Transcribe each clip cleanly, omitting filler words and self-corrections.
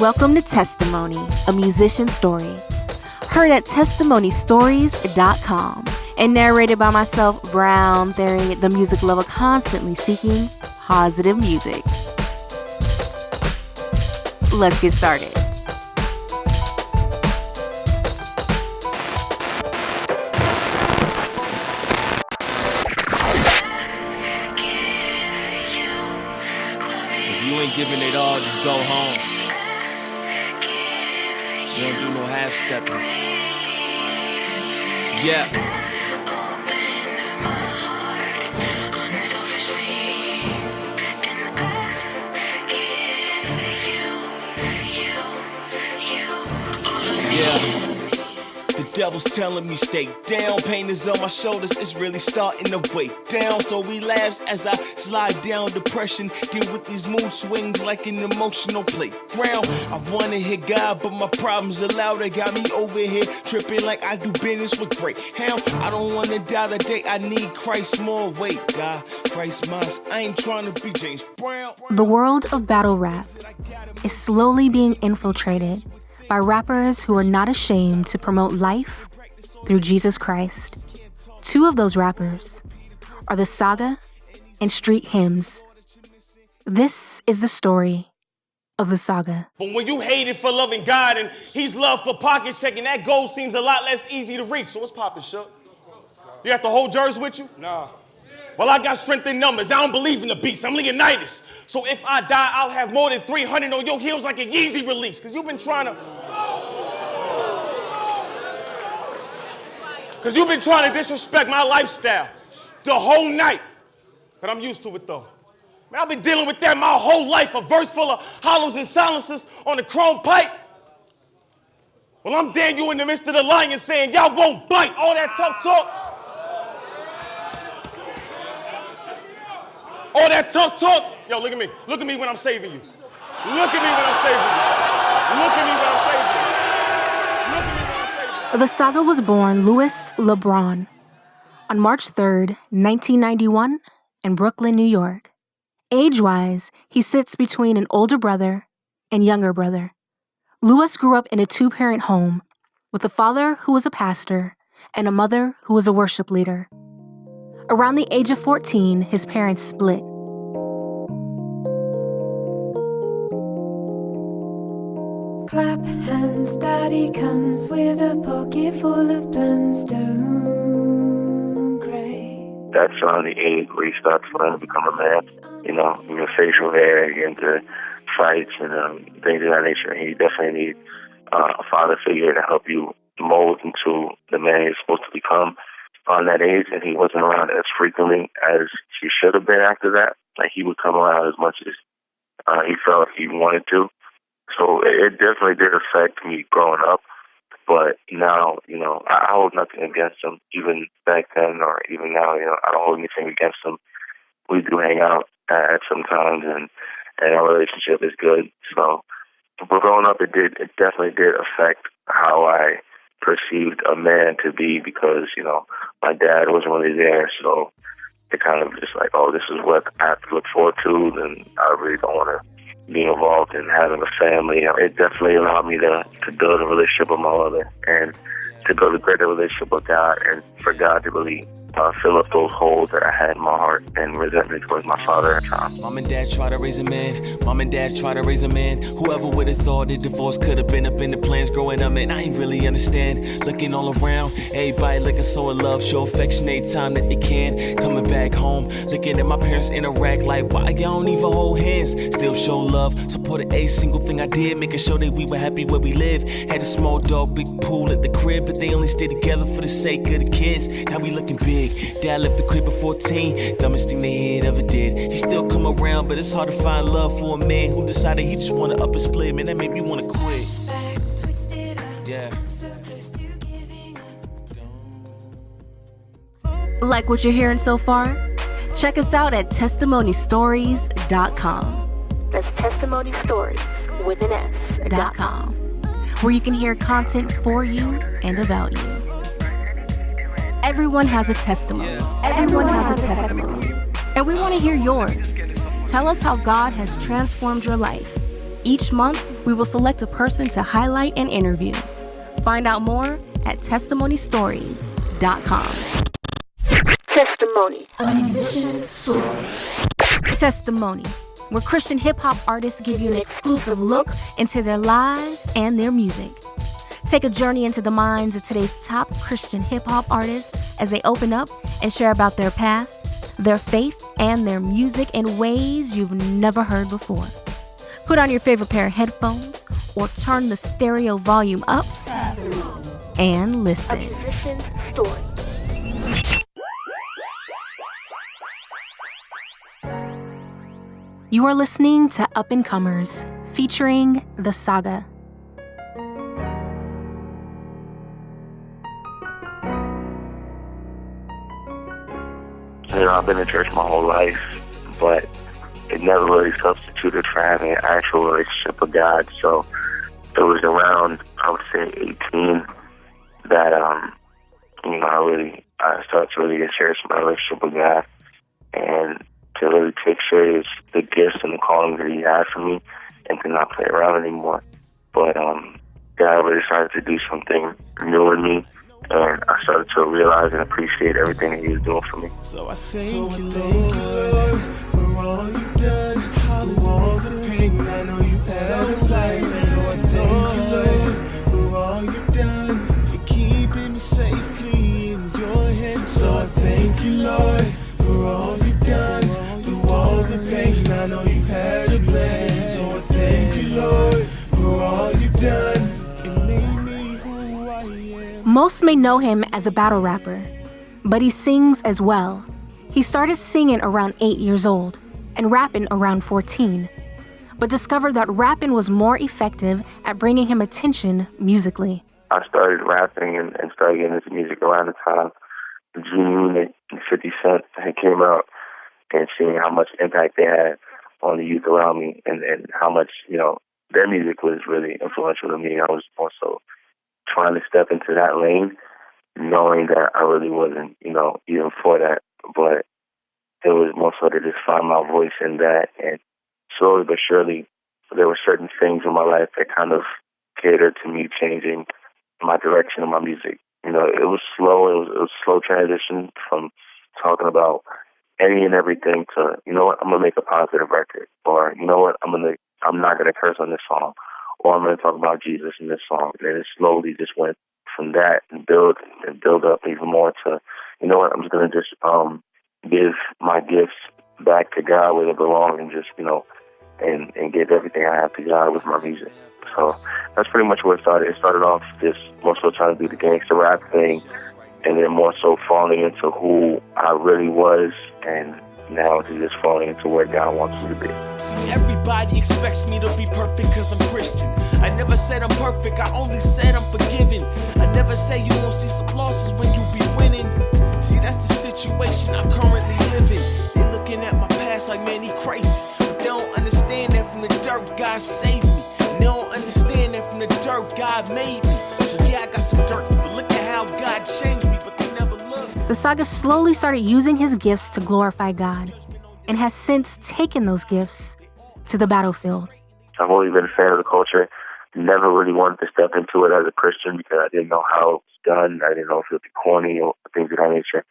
Welcome to Testimony, a musician story. Heard at testmimonystories.com and narrated by myself, Brown Th3, the music lover constantly seeking positive music. Let's get started. If you ain't giving it all, just go home. You don't do no half-stepping. Yeah. Yeah. The devil's telling me stay down. Pain is on my shoulders, it's really starting to weigh down. So relapse as I slide down. Depression, deal with these mood swings like an emotional playground. I wanna hit God, but my problems are loud. They got me over here tripping like I do business with Greyhound. I don't wanna die the day I need Christ more. Wait, die, Christ must. I ain't trying to be James Brown. The world of battle rap is slowly being infiltrated by rappers who are not ashamed to promote life through Jesus Christ. Two of those rappers are Th3 Saga and Street Hymns. This is the story of Th3 Saga. But when you hated for loving God and he's loved for pocket checking, that goal seems a lot less easy to reach. So what's poppin', Shook? You got the whole Jersey with you? Nah. Well, I got strength in numbers. I don't believe in the beast. I'm Leonidas. So if I die, I'll have more than 300 on your heels like a Yeezy release. Because you've been trying to... Because you've been trying to disrespect my lifestyle the whole night. But I'm used to it, though. Man, I've been dealing with that my whole life. A verse full of hollows and silences on the chrome pipe. Well, I'm Daniel in the midst of the lion saying, y'all won't bite. All that tough talk. All that tough talk. Yo, look at me. Look at me when I'm saving you. Look at me when I'm saving you. Look at me when I'm saving you. Look at me when I'm saving you. Th3 Saga was born Louis LeBron on March 3rd, 1991 in Brooklyn, New York. Age-wise, he sits between an older brother and younger brother. Louis grew up in a two-parent home with a father who was a pastor and a mother who was a worship leader. Around the age of 14, his parents split. Clap hands, daddy comes with a pocket full of brimstone gray. That's around the age where you start to learn to become a man. You know, your facial hair, you get into fights and things of that nature. And you definitely need a father figure to help you mold into the man you're supposed to become on that age. And he wasn't around as frequently as he should have been after that. Like, he would come around as much as he felt he wanted to. So it definitely did affect me growing up. But now, you know, I hold nothing against him. Even back then or even now, you know, I don't hold anything against him. We do hang out at some times, and our relationship is good. So, but growing up, it definitely did affect how I perceived a man to be, because, you know, my dad wasn't really there. So it kind of just like, oh, this is what I have to look forward to, and I really don't want to be involved in having a family. It definitely allowed me to build a relationship with my mother and to build a greater relationship with God, and for God to really fill up those holes that I had in my heart and resentment towards my father at the time. Mom and dad try to raise a man. Mom and dad try to raise a man. Whoever would have thought that divorce could have been up in the plans growing up, man, I ain't really understand. Looking all around, everybody looking so in love, show affection any time that they can. Coming back home, looking at my parents interact like, why y'all don't even hold hands? Still show love, supported a single thing I did, making sure that we were happy where we live. Had a small dog, big pool at the crib, but they only stayed together for the sake of the kids. Now we looking big. Dad left the crib at 14, dumbest thing they ever did. He still come around, but it's hard to find love for a man who decided he just wanna up and split. Man, that made me wanna quit. Yeah. Like what you're hearing so far? Check us out at testmimonystories.com. That's testimonystories with an S.com, where you can hear content for you and about you. Everyone has a testimony. Everyone has a testimony. And we want to hear yours. Tell us how God has transformed your life. Each month, we will select a person to highlight and interview. Find out more at testimonystories.com. Testimony. A musician's story. Testimony, where Christian hip-hop artists give you an exclusive look into their lives and their music. Take a journey into the minds of today's top Christian hip-hop artists as they open up and share about their past, their faith, and their music in ways you've never heard before. Put on your favorite pair of headphones or turn the stereo volume up and listen. A musician's story. You are listening to Up and Comers, featuring Th3 Saga. I've been in church my whole life, but it never really substituted for having an actual relationship with God. So it was around, I would say, 18 that, I started to really get serious with my relationship with God and to really take serious the gifts and the calling that He had for me and to not play around anymore. But God really started to do something new in me, and I started to realize and appreciate everything that He was doing for me. So I thank you, Lord, for all you've done, for all the pain I know you had. So I thank you, Lord, for all you've done, for keeping me safely in your hands. So I thank you, Lord, for all you've done, through all the pain I know you had to bear. So I thank you, Lord, for all you've done, and made me who I am. Most may know him as a battle rapper, but he sings as well. He started singing around 8 years old and rapping around 14, but discovered that rapping was more effective at bringing him attention musically. I started rapping and started getting into music around the time the G-Unit and 50 Cent had came out, and seeing how much impact they had on the youth around me and how much, their music was really influential to me. I was also trying to step into that lane, knowing that I really wasn't, even for that, but it was more so to just find my voice in that. And slowly but surely, there were certain things in my life that kind of catered to me changing my direction of my music. It was slow. It was a slow transition from talking about any and everything to, I'm gonna make a positive record, or I'm not gonna curse on this song, or I'm gonna talk about Jesus in this song. And it slowly just went from that and build up even more to, I'm just gonna just give my gifts back to God where they belong, and just and give everything I have to God with my music. So that's pretty much where it started. It started off just more so trying to do the gangster rap thing, and then more so falling into who I really was, and now it's just falling into where God wants me to be. See, everybody expects me to be perfect because I'm Christian. I never said I'm perfect, I only said I'm forgiven. I never say you won't see some losses when you be winning. See, that's the situation I currently live in. They looking at my past like, man, he crazy. But they don't understand that from the dirt, God saved me. And they don't understand that from the dirt, God made me. So yeah, I got some dirt, but look at how God changed me, but they never look. Th3 Saga slowly started using his gifts to glorify God and has since taken those gifts to the battlefield. I've always been a fan of the culture. Never really wanted to step into it as a Christian because I didn't know how it was done. I didn't know if it would be corny or things of that nature.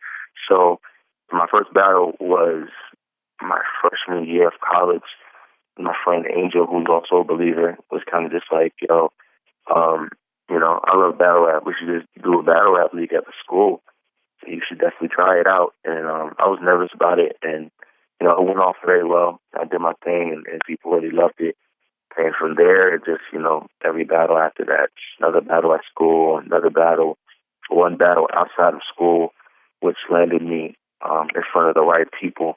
So my first battle was my freshman year of college. My friend Angel, who's also a believer, was kind of just like, I love battle rap. We should just do a battle rap league at the school. So you should definitely try it out. And I was nervous about it, and it went off very well. I did my thing, and people really loved it. And from there, it just, every battle after that, another battle at school, another battle, one battle outside of school, which landed me in front of the right people.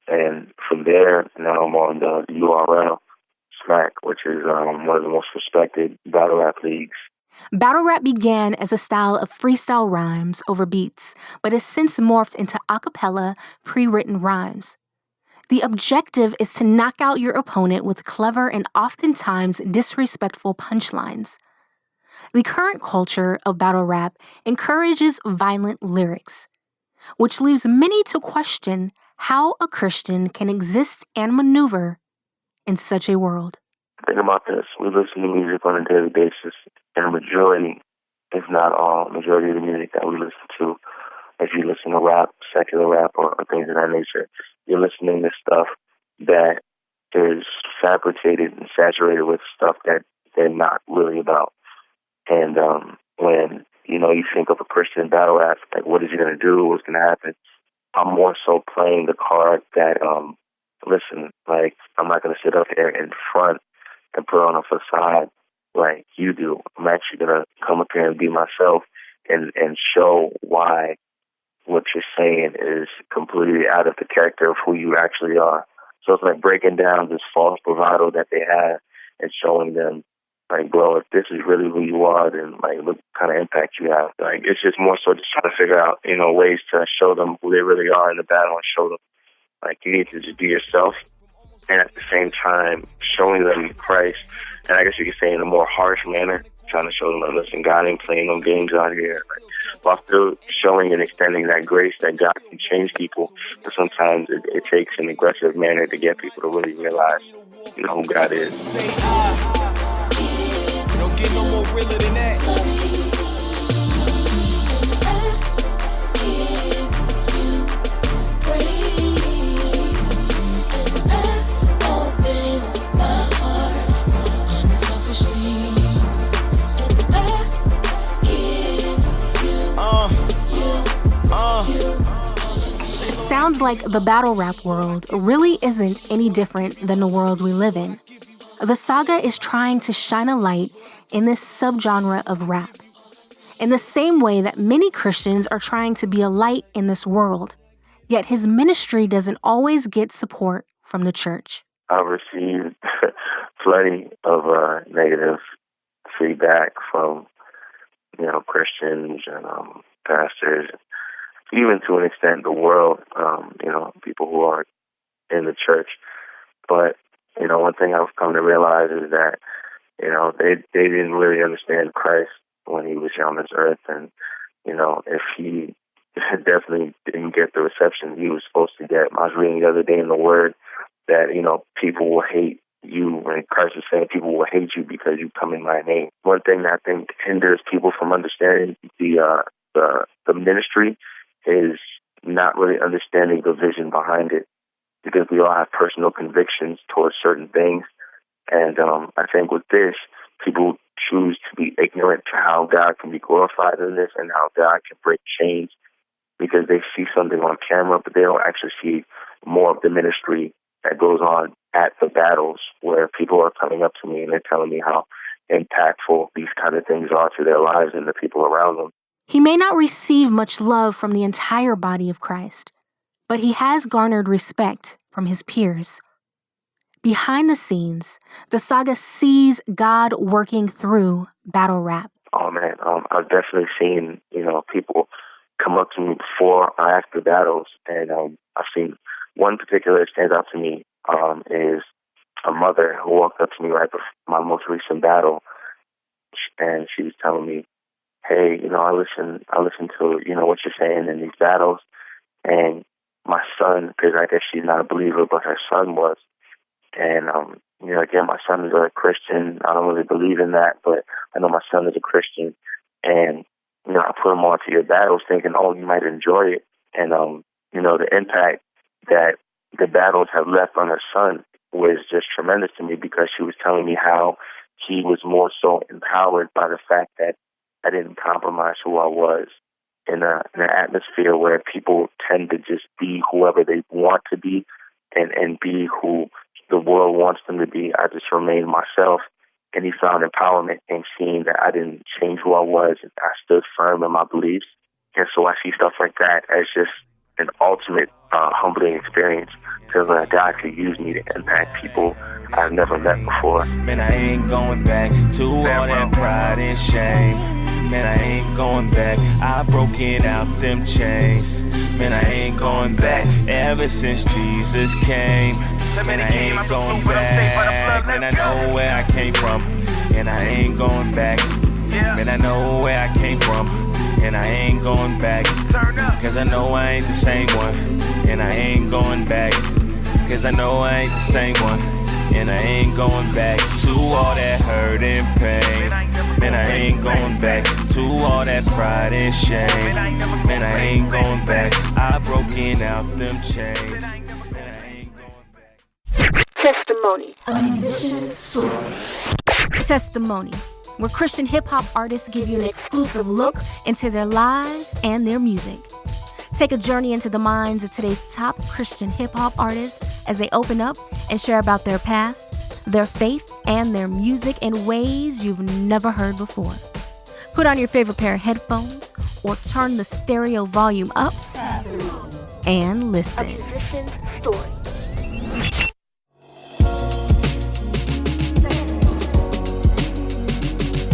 And from there, now I'm on the URL, SMAC, which is one of the most respected battle rap leagues. Battle rap began as a style of freestyle rhymes over beats, but has since morphed into a cappella, pre-written rhymes. The objective is to knock out your opponent with clever and oftentimes disrespectful punchlines. The current culture of battle rap encourages violent lyrics, which leaves many to question how a Christian can exist and maneuver in such a world. think about this. We listen to music on a daily basis, and a majority, if not all, majority of the music that we listen to, if you listen to rap, secular rap, or things of that nature, you're listening to stuff that is fabricated and saturated with stuff that they're not really about. And when, you think of a Christian battle rap, like, what is he going to do? What's going to happen? I'm more so playing the card that, listen, like, I'm not going to sit up here in front and put on a facade like you do. I'm actually going to come up here and be myself and show why what you're saying is completely out of the character of who you actually are. So it's like breaking down this false bravado that they have and showing them, like, bro, if this is really who you are, then, like, look what kind of impact you have. Like, it's just more so just trying to figure out, ways to show them who they really are in the battle and show them, like, you need to just be yourself. And at the same time, showing them Christ, and I guess you could say in a more harsh manner, trying to show them, like, listen, God ain't playing no games out here. Like, while still showing and extending that grace that God can change people, but sometimes it takes an aggressive manner to get people to really realize, who God is. Don't get no more realer than that. Sounds like the battle rap world really isn't any different than the world we live in. The Saga is trying to shine a light in this subgenre of rap, in the same way that many Christians are trying to be a light in this world, yet his ministry doesn't always get support from the church. I've received plenty of negative feedback from, Christians and pastors, even to an extent the world, people who are in the church. But, one thing I've come to realize is that, they didn't really understand Christ when he was here on this earth. And, if he definitely didn't get the reception he was supposed to get. I was reading the other day in the Word that, people will hate you, when Christ is saying people will hate you because you come in my name. One thing that I think hinders people from understanding the ministry is not really understanding the vision behind it, because we all have personal convictions towards certain things. And I think with this, people choose to be ignorant to how God can be glorified in this and how God can break chains, because they see something on camera, but they don't actually see more of the ministry that goes on at the battles, where people are coming up to me and they're telling me how impactful these kind of things are to their lives and the people around them. He may not receive much love from the entire body of Christ, but he has garnered respect from his peers. Behind the scenes, the Saga sees God working through battle rap. Oh, man, I've definitely seen, people come up to me before or after battles, and I've seen one particular that stands out to me is a mother who walked up to me right before my most recent battle, and she was telling me, hey, I listen to, what you're saying in these battles, and my son, because I guess she's not a believer, but her son was, and, again, my son is a Christian. I don't really believe in that, but I know my son is a Christian, and, I put him on to your battles thinking, oh, you might enjoy it, and, the impact that the battles have left on her son was just tremendous to me, because she was telling me how he was more so empowered by the fact that I didn't compromise who I was in an atmosphere where people tend to just be whoever they want to be and be who the world wants them to be. I just remained myself, and he found empowerment in seeing that I didn't change who I was, and I stood firm in my beliefs. And so I see stuff like that as just an ultimate humbling experience, because God could use me to impact people I've never met before. Man, I ain't going back to all that pride and shame. Man, I ain't going back. I broken out them chains. Man, I ain't going back ever since Jesus came. Man, I ain't going back. Man, I know where I came from, and I ain't going back. Man, I know where I came from, and I ain't going back. Cause I know I ain't the same one, and I ain't going back. Cause I know I ain't the same one, And I ain't going back to all that hurt and pain. Man, I ain't going back to all that pride and shame. Man, I ain't going back. I broken out them chains. Man, I ain't going back. Testimony. A musician's story. Testimony, where Christian hip-hop artists give you an exclusive look into their lives and their music. Take a journey into the minds of today's top Christian hip-hop artists as they open up and share about their past, their faith, and their music in ways you've never heard before. Put on your favorite pair of headphones or turn the stereo volume up and listen. A musician's story.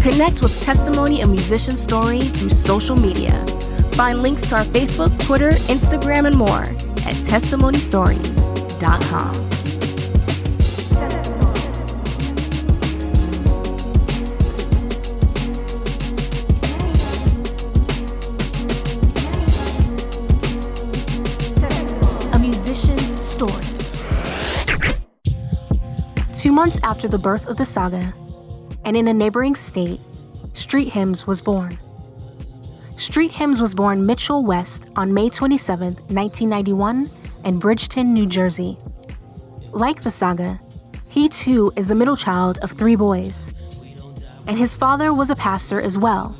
Connect with Testimony, a musician story through social media. Find links to our Facebook, Twitter, Instagram, and more at testmonystories.com. A musician's story. 2 months after the birth of the saga, and in a neighboring state, Street Hymns was born. Street Hymns was born Mitchell West on May 27, 1991, in Bridgeton, New Jersey. Like the saga, he too is the middle child of 3 boys. And his father was a pastor as well.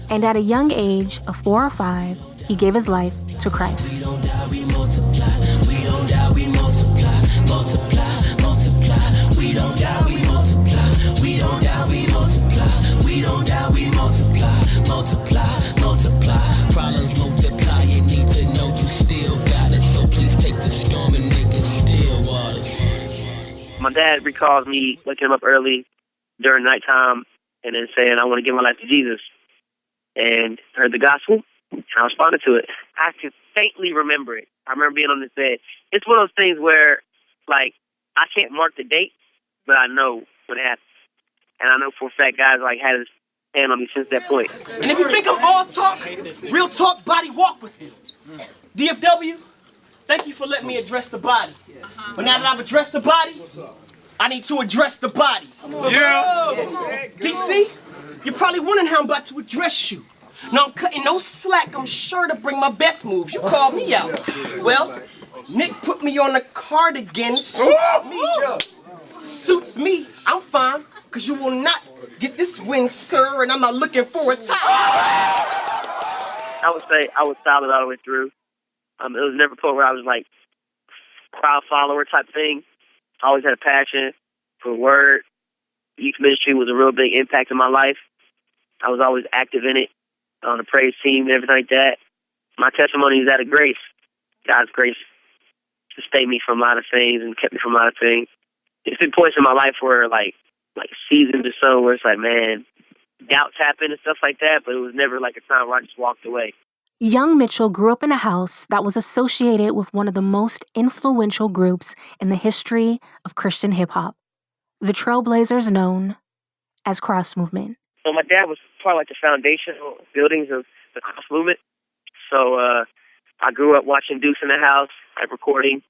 And at a young age of 4 or 5, he gave his life to Christ. We don't die, we multiply. We don't die, we multiply. Multiply, multiply. We don't die, we multiply. We don't die, we multiply. We don't die, we multiply. Multiply, multiply. Problems multiply. You need to know you still got it. So please take the storm and make it still waters. My dad recalls me waking him up early during nighttime and then saying, I want to give my life to Jesus. And heard the gospel, and I responded to it. I can faintly remember it. I remember being on this bed. It's one of those things where, like, I can't mark the date, but I know what happened. And I know for a fact guys, like, had his hand on me since that point. And if you think I'm all talk, real talk, body walk with me. DFW, thank you for letting me address the body. But now that I've addressed the body, I need to address the body. Yeah. DC, you're probably wondering how I'm about to address you. No, I'm cutting no slack. I'm sure to bring my best moves. You called me out. Well, Nick put me on a cardigan. Suits me. I'm fine, because you will not get this win, sir, and I'm not looking for a tie. I would say I was solid all the way through. It was never a point where I was like crowd follower type thing. I always had a passion for word. Youth ministry was a real big impact in my life. I was always active in it, on the praise team and everything like that. My testimony is out of grace. God's grace sustained me from a lot of things and kept me from a lot of things. There's been points in my life where like seasons or so where it's like, man, doubts happen and stuff like that, but it was never like a time where I just walked away. Young Mitchell grew up in a house that was associated with one of the most influential groups in the history of Christian hip-hop, the Trailblazers known as Cross Movement. So my dad was part of like the foundational buildings of the Cross Movement. So I grew up watching Deuce in the House, like recording,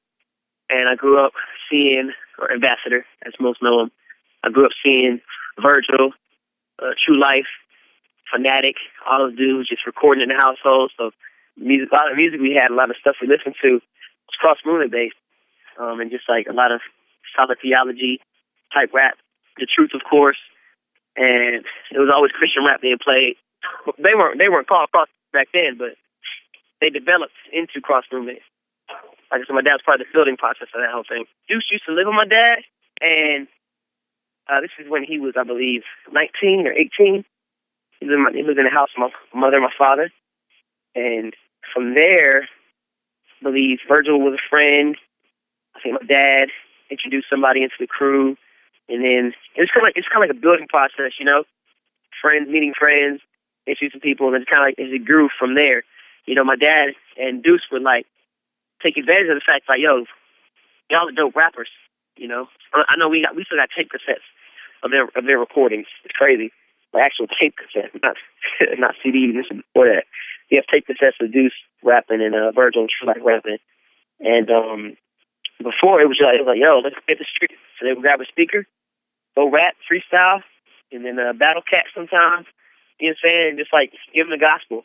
and I grew up seeing, or Ambassador, as most know him, I grew up seeing Virgil, True Life, Fanatic, all those dudes just recording in the household. So music, a lot of music we had, a lot of stuff we listened to was Cross Movement based, and just like a lot of solid theology type rap. The Truth, of course, and it was always Christian rap being played. They weren't called Cross back then, but they developed into Cross Movement. Like I said, my dad was part of the building process of that whole thing. Deuce used to live with my dad, and this is when he was, I believe, 19 or 18. He lived in the house with my mother and my father. And from there, I believe Virgil was a friend. I think my dad introduced somebody into the crew. And then it's kind of like a building process, you know? Friends meeting friends, introducing people, and it's kind of like as it grew from there. You know, my dad and Deuce would like take advantage of the fact like, yo, y'all are dope rappers, you know? I know we still got tape cassettes of their recordings. It's crazy. Like actual tape cassettes, not CDs. This is before that. We have tape cassettes of Deuce rapping and Virgil and True Life rapping. And before it was like, yo, let's get the So they would grab a speaker, go rap, freestyle, and then battle cats sometimes. You know what I'm saying? And just like give them the gospel.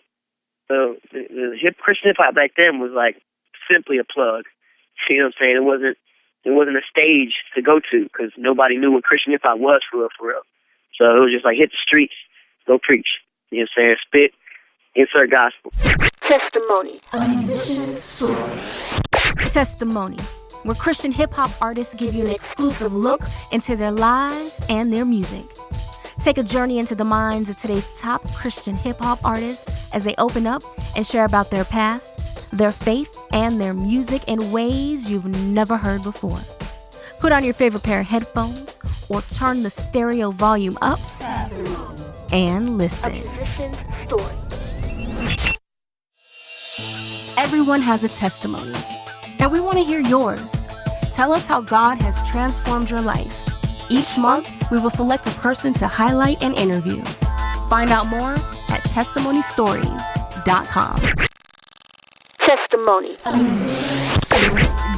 So the Christian hip hop back then was like simply a plug. You know what I'm saying? It wasn't a stage to go to because nobody knew what Christian hip hop was for real. So it was just like hit the streets, go preach. You know what I'm saying? Spit, insert gospel. Testimony. Testimony, where Christian hip-hop artists give you an exclusive look into their lives and their music. Take a journey into the minds of today's top Christian hip-hop artists as they open up and share about their past, their faith, and their music in ways you've never heard before. Put on your favorite pair of headphones or turn the stereo volume up and listen. Everyone has a testimony, and we want to hear yours. Tell us how God has transformed your life. Each month, we will select a person to highlight and interview. Find out more at testmonystories.com. Testimony.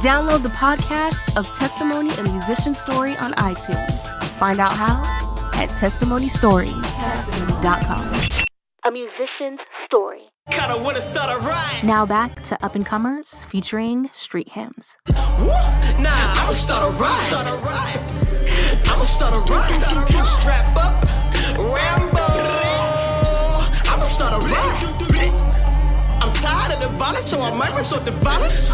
Download the podcast of Testimony, a Musician Story on iTunes. Find out how at testmonystories.com. A musician's story. Now back to up-and-comers featuring street hymns. I'ma start a ride. Strap up, Rambo. I'ma start a ride. I'm tired of the violence, so I might resort to violence.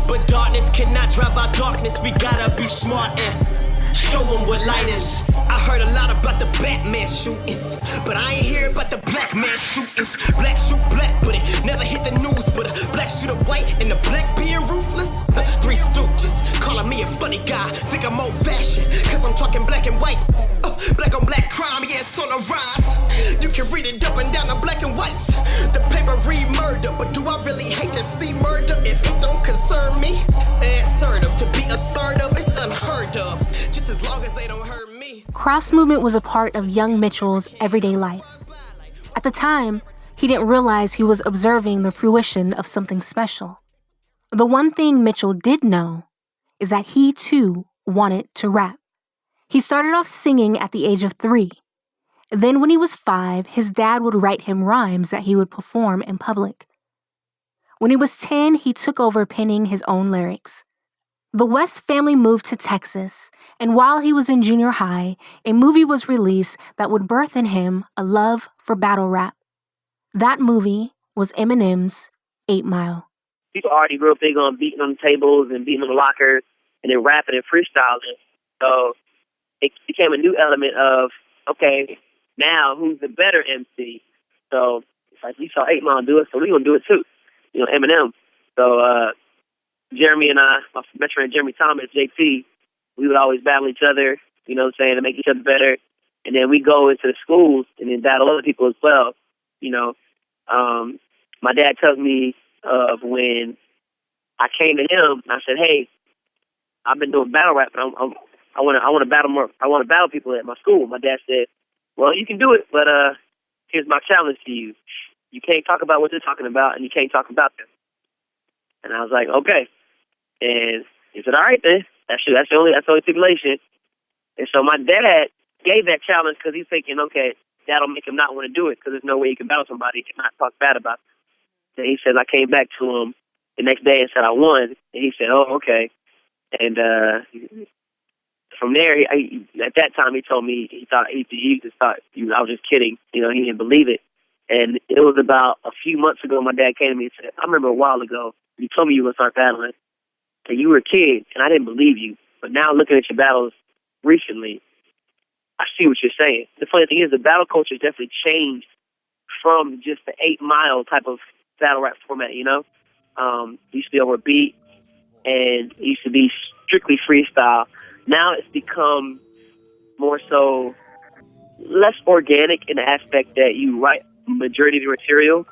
But darkness cannot drive our darkness. We gotta be smart and show them what light is. I heard a lot about the Batman shootings, but I ain't hear about the black man shootings. Black shoot black, but it never hit the news. But a black shoot a white and the black being ruthless. Three Stooges calling me a funny guy. Think I'm old fashioned, cause I'm talking black and white. Black on black crime, yeah, it's on the rise. You can read it up and down the black and whites. The paper read murder, but do I really hate to see murder if it don't concern me? Assertive, to be assertive, it's unheard of. Just as long as they don't hurt me. Cross movement was a part of young Mitchell's everyday life. At the time, he didn't realize he was observing the fruition of something special. The one thing Mitchell did know is that he too wanted to rap. He started off singing at the age of 3. Then when he was 5, his dad would write him rhymes that he would perform in public. When he was 10, he took over penning his own lyrics. The West family moved to Texas, and while he was in junior high, a movie was released that would birth in him a love for battle rap. That movie was Eminem's 8 Mile. People already real big on beating on the tables and beating on the lockers and then rapping and freestyling. So it became a new element of, okay, now who's the better MC? So it's like we saw 8 Mile do it, so we're going to do it too. You know, Eminem. So Jeremy and I, my best friend Jeremy Thomas, JT, we would always battle each other, you know what I'm saying, to make each other better. And then we go into the schools and then battle other people as well. You know, my dad tells me of when I came to him and I said, hey, I've been doing battle rap, but I want to battle more. I want to battle people at my school. My dad said, well, you can do it, but here's my challenge to you. You can't talk about what they're talking about, and you can't talk about them. And I was like, okay. And he said, all right, then. That's the only stipulation. And so my dad gave that challenge because he's thinking, okay, that'll make him not want to do it because there's no way he can battle somebody he cannot talk bad about them. And he said, I came back to him the next day and said I won. And he said, oh, okay. And from there, at that time, he told me he just thought I was just kidding. You know, he didn't believe it. And it was about a few months ago, my dad came to me and said, I remember a while ago, you told me you were going to start battling. And you were a kid, and I didn't believe you. But now looking at your battles recently, I see what you're saying. The funny thing is the battle culture definitely changed from just the 8 Mile type of battle rap format, you know? It used to be over a beat, and it used to be strictly freestyle. Now it's become more so less organic in the aspect that you write majority of the material,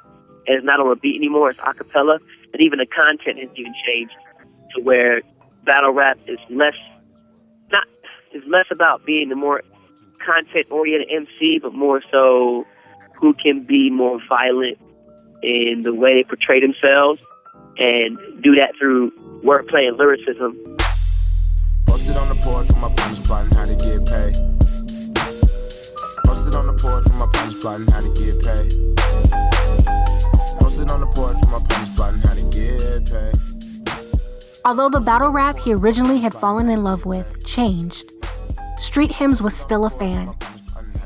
and it's not on a beat anymore, it's a cappella, and even the content has even changed to where battle rap is less about being the more content-oriented MC, but more so who can be more violent in the way they portray themselves and do that through wordplay and lyricism. Posted on the porch with my partners plotting how to get paid. Posted on the porch with my partners plotting how to get paid. Posted on the porch with my partners plotting how to get paid. Although the battle rap he originally had fallen in love with changed, Street Hymns was still a fan.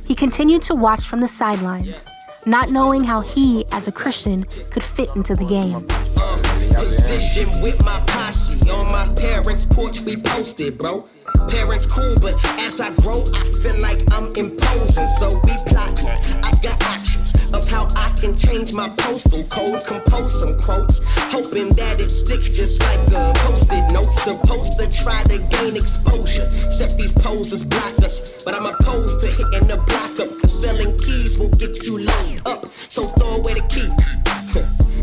He continued to watch from the sidelines, not knowing how he, as a Christian, could fit into the game. Position with my posse on my parents' porch, we posted, bro. Parents cool, but as I grow, I feel like I'm imposing. So we plotting. I've got options of how I can change my postal code, compose some quotes, hoping that it sticks just like a post-it note. Supposed to try to gain exposure, except these posers block us. But I'm opposed to hitting the block up, cause selling keys will get you locked up. So throw away the key.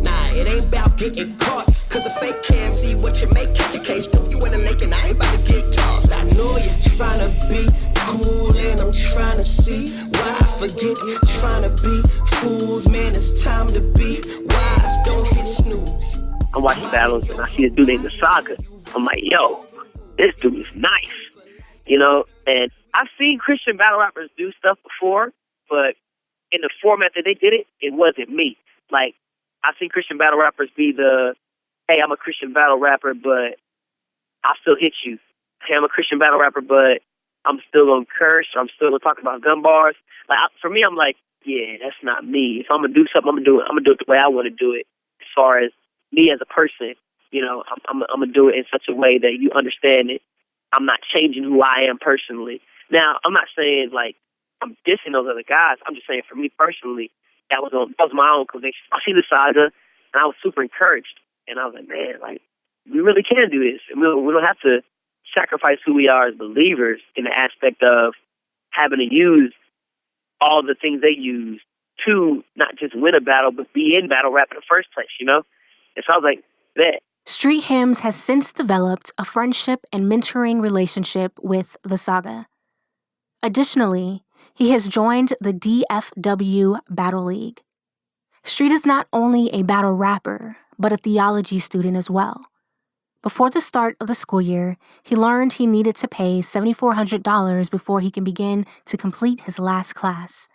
Nah, it ain't about getting caught, cause a fake can't see what you make. Catch a case, dump you in the lake, and I ain't about to get tossed. I know you're trying to be cool, and I'm trying to see why I forget. Trying to be fools, man, it's time to be wise. Don't hit snooze. I'm watching battles, and I see a dude named Th3 Saga. I'm like, yo, this dude is nice, you know? And I've seen Christian battle rappers do stuff before, but in the format that they did it, it wasn't me. Like, I've seen Christian battle rappers be the, hey, I'm a Christian battle rapper, but I'll still hit you. Hey, I'm a Christian battle rapper, but I'm still going to curse, or I'm still going to talk about gun bars. Like, for me, I'm like, yeah, that's not me. If I'm going to do something, I'm going to do it the way I want to do it. As far as me as a person, you know, I'm going to do it in such a way that you understand it. I'm not changing who I am personally. Now, I'm not saying, like, I'm dissing those other guys. I'm just saying, for me personally, that was my own conviction. I see the saga, and I was super encouraged. And I was like, man, like, we really can do this. And we don't have to sacrifice who we are as believers in the aspect of having to use all the things they use to not just win a battle, but be in battle rap in the first place, you know? And so I was like, bet. Street Hymns has since developed a friendship and mentoring relationship with Th3 Saga. Additionally, he has joined the DFW Battle League. Street is not only a battle rapper, but a theology student as well. Before the start of the school year, he learned he needed to pay $7,400 before he can begin to complete his last class.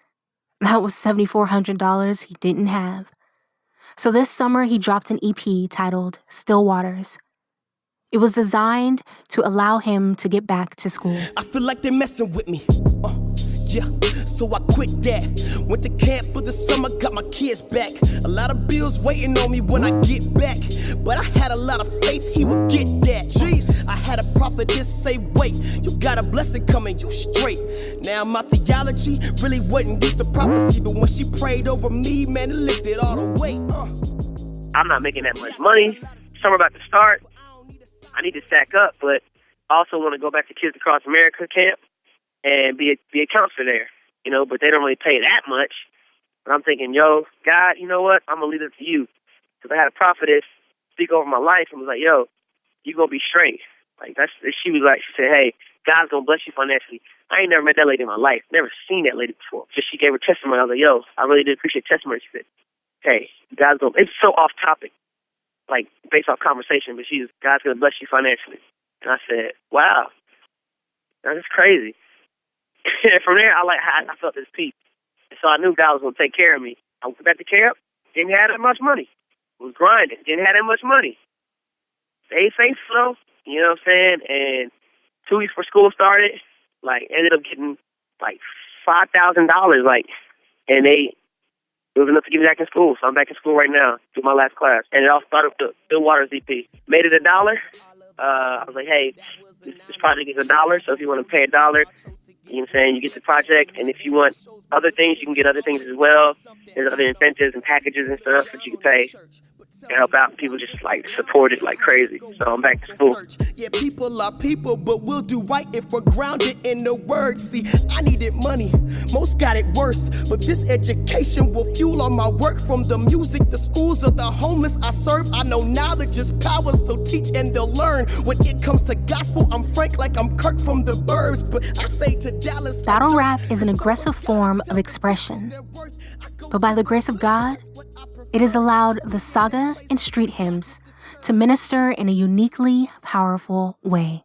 That was $7,400 he didn't have. So this summer, he dropped an EP titled Still Waters. It was designed to allow him to get back to school. I feel like they're messing with me. Yeah, so I quit that. Went to camp for the summer, got my kids back. A lot of bills waiting on me when I get back. But I had a lot of faith he would get that. Jeez, I had a prophetess say, wait, you got a blessing coming, you straight. Now my theology really wasn't used to prophecy, but when she prayed over me, man, it lifted all the weight. I'm not making that much money. Summer about to start. I need to stack up, but I also want to go back to Kids Across America camp and be a counselor there, you know, but they don't really pay that much. But I'm thinking, yo, God, you know what? I'm going to leave it to you. Because I had a prophetess speak over my life and was like, yo, you're going to be straight. Like, she said, hey, God's going to bless you financially. I ain't never met that lady in my life. Never seen that lady before. Just she gave her testimony. I was like, yo, I really did appreciate testimony. She said, hey, God's going to, it's so off topic, like based off conversation, but God's going to bless you financially. And I said, wow, that's crazy. And from there, I felt this peace. And so I knew God was going to take care of me. I went back to camp, didn't have that much money. Was grinding, didn't have that much money. Stayed faithful, though, you know what I'm saying? And 2 weeks before school started, like, ended up getting, like, $5,000, like, and it was enough to get me back in school. So I'm back in school right now, do my last class. And it all started with the Bill Waters EP. Made it $1. I was like, hey, this project is $1, so if you want to pay $1, you know what I'm saying, you get the project, and if you want other things, you can get other things as well. There's other incentives and packages and stuff that you can pay to help out. People just, like, support it like crazy. So I'm back to school. Yeah, people are people, but we'll do right if we're grounded in the word. See, I needed money. Most got it worse, but this education will fuel all my work. From the music, the schools, of the homeless I serve. I know knowledge is power, so teach and they'll learn. When it comes to gospel, I'm frank like I'm Kirk from the Burbs, but I fade to Dallas. Battle rap is an aggressive form of expression. But by the grace of God, it has allowed Th3 Saga and Street Hymns to minister in a uniquely powerful way.